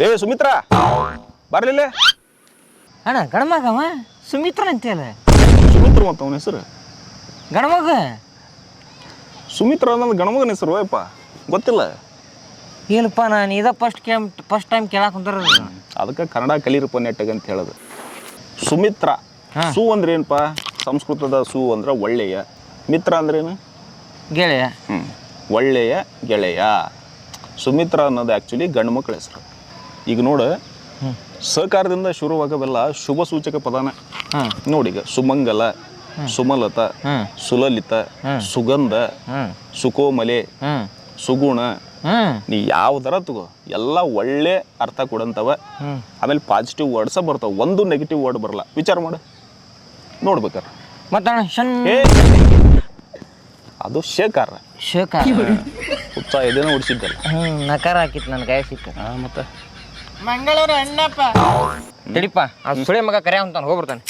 ಏ ಸುಮಿತ್ರಾ ಬರ್ಲಿಲ್ಲ. ಅಣ್ಣ ಗಣಮಗವ ಸುಮಿತ್ರ ಅಂತೇಳ. ಸುಮಿತ್ರ ಮತ್ತು ಅವನ ಹೆಸರು ಗಣಮಗ. ಸುಮಿತ್ರ ಅನ್ನೋದು ಗಣಮಗನ ಹೆಸರು ಅಯ್ಯಪ್ಪ, ಗೊತ್ತಿಲ್ಲ. ಇಲ್ಲಪ್ಪ ನಾನು ಇದ ಫಸ್ಟ್ ಟೈಮ್ ಕೇಳಕ್ಕೆ ಕುಂತಾರ. ಅದಕ್ಕೆ ಕನ್ನಡ ಕಲೀರಪ್ಪ ನೆಟ್ಟಗೆ ಅಂತ ಹೇಳೋದು. ಸುಮಿತ್ರ ಸು ಅಂದ್ರೆ ಏನಪ್ಪ? ಸಂಸ್ಕೃತದ ಸು ಅಂದ್ರೆ ಒಳ್ಳೆಯ, ಮಿತ್ರ ಅಂದ್ರೇನು? ಗೆಳೆಯ. ಒಳ್ಳೆಯ ಗೆಳೆಯ. ಸುಮಿತ್ರ ಅನ್ನೋದು ಆ್ಯಕ್ಚುಲಿ ಗಂಡು ಮಕ್ಕಳ ಹೆಸರು. ಈಗ ನೋಡು, ಸಹಕಾರದಿಂದ ಶುರುವಾಗವೆಲ್ಲ ಶುಭ ಸೂಚಕ ಪದಾನ. ನೋಡೀಗ ಸುಮಂಗಲ, ಸುಮಲತ, ಸುಲಲಿತ, ಸುಗಂಧ, ಸುಕೋಮಲೆ, ಸುಗುಣ, ನೀ ಯಾವ್ದರ ತಗೋ ಎಲ್ಲ ಒಳ್ಳೆ ಅರ್ಥ ಕೊಡಂತವ. ಆಮೇಲೆ ಪಾಸಿಟಿವ್ ವರ್ಡ್ಸ ಬರ್ತಾವ, ಒಂದು ನೆಗೆಟಿವ್ ವರ್ಡ್ ಬರಲ್ಲ. ವಿಚಾರ ಮಾಡು, ನೋಡ್ಬೇಕಾರ. ಅದು ಶೇಕಾರ. ಶೇಕಾರ ಹುಚ್ಚ ಎದೇನೋ ಉಡಿಸಿದ್ದಲ್ಲ. ನಕಾರ ಹಾಕಿತ್ತು ನನ್ನ ಕೈ ಸಿಕ್ಕ. ಮತ್ತೆ ಮಂಗಳೂರು ಅಣ್ಣಪ್ಪ ತಡಿಪ್ಪ, ಅದು ಸುಳೆ ಮಗ ಕರೆ ಅಂತಾನೆ, ಹೋಗ್ಬಿಡ್ತಾನೆ.